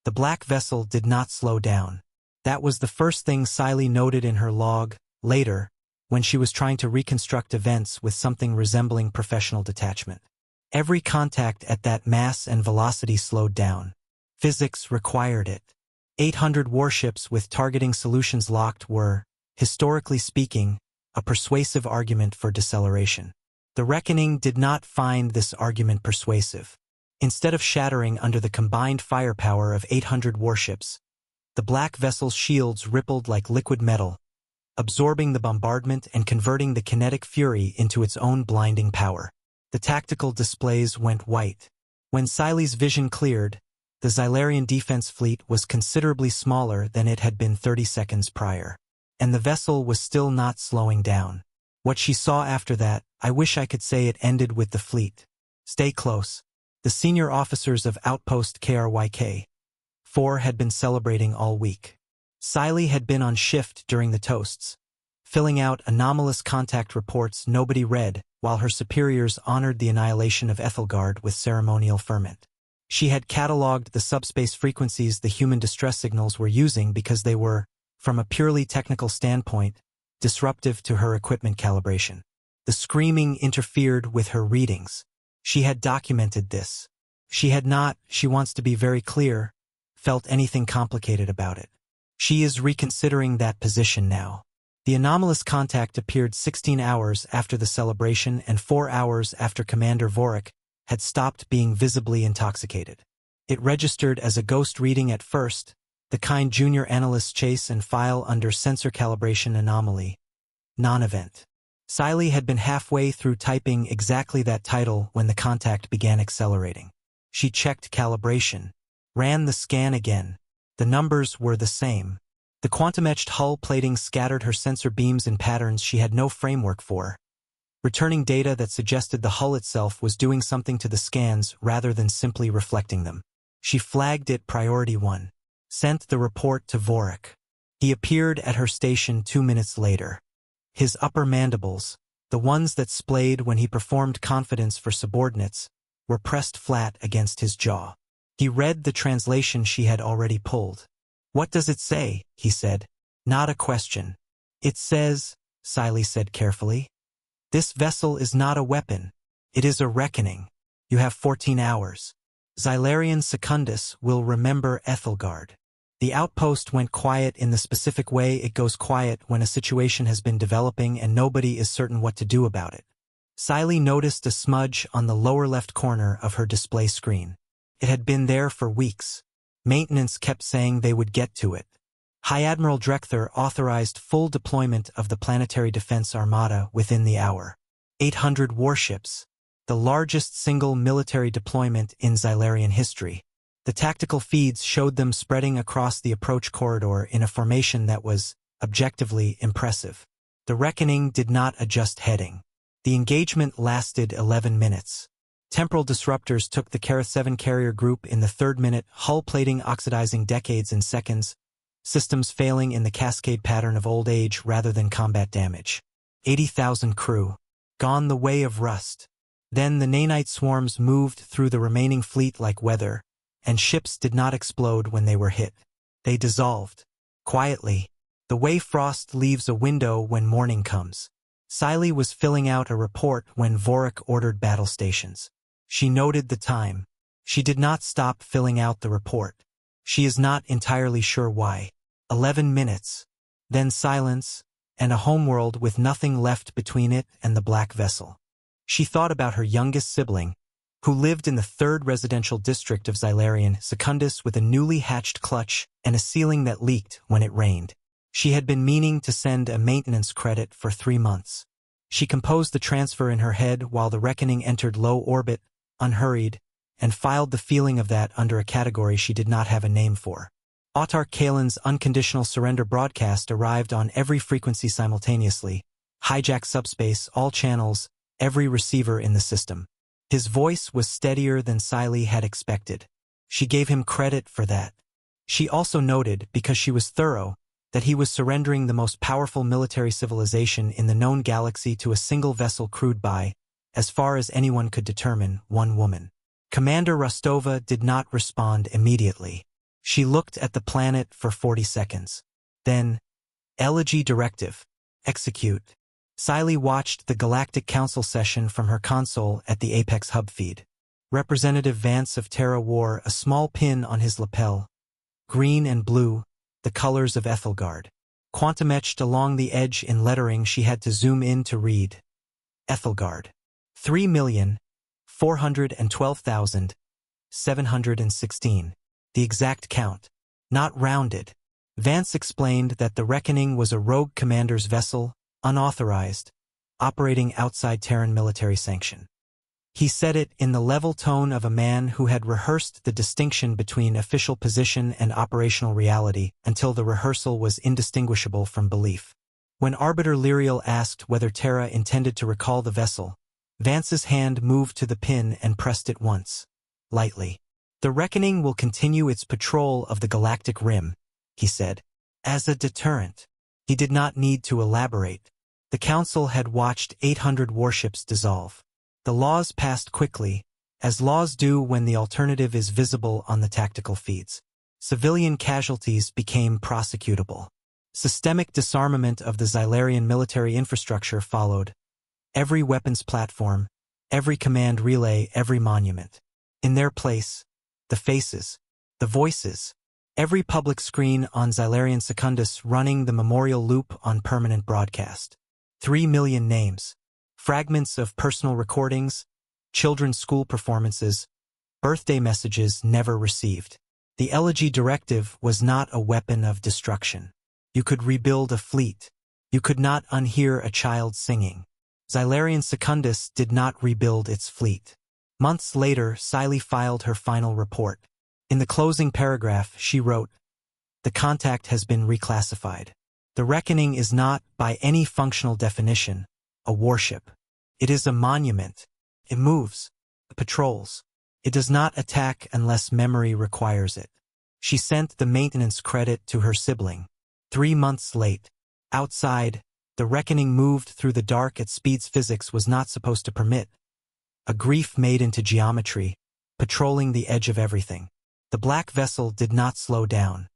The black vessel did not slow down. That was the first thing Xylee noted in her log, later, when she was trying to reconstruct events with something resembling professional detachment. Every contact at that mass and velocity slowed down. Physics required it. 800 warships with targeting solutions locked were, historically speaking, a persuasive argument for deceleration. The Reckoning did not find this argument persuasive. Instead of shattering under the combined firepower of 800 warships, the black vessel's shields rippled like liquid metal, absorbing the bombardment and converting the kinetic fury into its own blinding power. The tactical displays went white. When Xylee's vision cleared, the Xylarian defense fleet was considerably smaller than it had been 30 seconds prior. And the vessel was still not slowing down. What she saw after that, I wish I could say it ended with the fleet. Stay close. The senior officers of Outpost KRYK 4 had been celebrating all week. Xylee had been on shift during the toasts, filling out anomalous contact reports nobody read, while her superiors honored the annihilation of Ethelgard with ceremonial ferment. She had catalogued the subspace frequencies the human distress signals were using because they were, from a purely technical standpoint, disruptive to her equipment calibration. The screaming interfered with her readings. She had documented this. She had not, she wants to be very clear, felt anything complicated about it. She is reconsidering that position now. The anomalous contact appeared 16 hours after the celebration and 4 hours after Commander Vorik had stopped being visibly intoxicated. It registered as a ghost reading at first, the kind junior analysts chase and file under sensor calibration anomaly. Non-event. Xylee had been halfway through typing exactly that title when the contact began accelerating. She checked calibration, ran the scan again. The numbers were the same. The quantum-etched hull plating scattered her sensor beams in patterns she had no framework for, returning data that suggested the hull itself was doing something to the scans rather than simply reflecting them. She flagged it Priority 1. Sent the report to Vorik. He appeared at her station 2 minutes later. His upper mandibles, the ones that splayed when he performed confidence for subordinates, were pressed flat against his jaw. He read the translation she had already pulled. "What does it say?" he said. "Not a question." "It says," Xylee said carefully, "this vessel is not a weapon. It is a reckoning. You have 14 hours. Xylarian Secundus will remember Ethelgard." The outpost went quiet in the specific way it goes quiet when a situation has been developing and nobody is certain what to do about it. Xylee noticed a smudge on the lower left corner of her display screen. It had been there for weeks. Maintenance kept saying they would get to it. High Admiral Drekther authorized full deployment of the Planetary Defense Armada within the hour. 800 warships, the largest single military deployment in Xylarian history. The tactical feeds showed them spreading across the approach corridor in a formation that was, objectively, impressive. The Reckoning did not adjust heading. The engagement lasted 11 minutes. Temporal disruptors took the Kareth 7 carrier group in the 3rd minute, hull plating oxidizing decades in seconds, systems failing in the cascade pattern of old age rather than combat damage. 80,000 crew. Gone the way of rust. Then the nanite swarms moved through the remaining fleet like weather, and ships did not explode when they were hit. They dissolved. Quietly. The way frost leaves a window when morning comes. Xylee was filling out a report when Vorik ordered battle stations. She noted the time. She did not stop filling out the report. She is not entirely sure why. 11 minutes. Then silence, and a homeworld with nothing left between it and the black vessel. She thought about her youngest sibling, who lived in the 3rd residential district of Xylarian, Secundus, with a newly hatched clutch and a ceiling that leaked when it rained. She had been meaning to send a maintenance credit for 3 months. She composed the transfer in her head while the Reckoning entered low orbit, unhurried, and filed the feeling of that under a category she did not have a name for. Autarch Kalen's unconditional surrender broadcast arrived on every frequency simultaneously, hijack subspace, all channels, every receiver in the system. His voice was steadier than Xylee had expected. She gave him credit for that. She also noted, because she was thorough, that he was surrendering the most powerful military civilization in the known galaxy to a single vessel crewed by, as far as anyone could determine, one woman. Commander Rostova did not respond immediately. She looked at the planet for 40 seconds. Then, Elegy Directive. Execute. Xylee watched the Galactic Council session from her console at the Apex hub feed. Representative Vance of Terra wore a small pin on his lapel. Green and blue, the colors of Ethelgard. Quantum etched along the edge in lettering she had to zoom in to read. Ethelgard. 3,412,716. The exact count. Not rounded. Vance explained that the Reckoning was a rogue commander's vessel, unauthorized, operating outside Terran military sanction. He said it in the level tone of a man who had rehearsed the distinction between official position and operational reality until the rehearsal was indistinguishable from belief. When Arbiter Lyriel asked whether Terra intended to recall the vessel, Vance's hand moved to the pin and pressed it once, lightly. The Reckoning will continue its patrol of the Galactic Rim, he said, as a deterrent. He did not need to elaborate. The Council had watched 800 warships dissolve. The laws passed quickly, as laws do when the alternative is visible on the tactical feeds. Civilian casualties became prosecutable. Systemic disarmament of the Xylarian military infrastructure followed. Every weapons platform, every command relay, every monument. In their place, the faces, the voices, every public screen on Xylarian Secundus running the memorial loop on permanent broadcast. 3 million names. Fragments of personal recordings, children's school performances, birthday messages never received. The Elegy Directive was not a weapon of destruction. You could rebuild a fleet. You could not unhear a child singing. Xylarian Secundus did not rebuild its fleet. Months later, Xylee filed her final report. In the closing paragraph, she wrote, "The contact has been reclassified. The Reckoning is not, by any functional definition, a warship. It is a monument. It moves. It patrols. It does not attack unless memory requires it." She sent the maintenance credit to her sibling. 3 months late. Outside, the Reckoning moved through the dark at speeds physics was not supposed to permit. A grief made into geometry, patrolling the edge of everything. The black vessel did not slow down.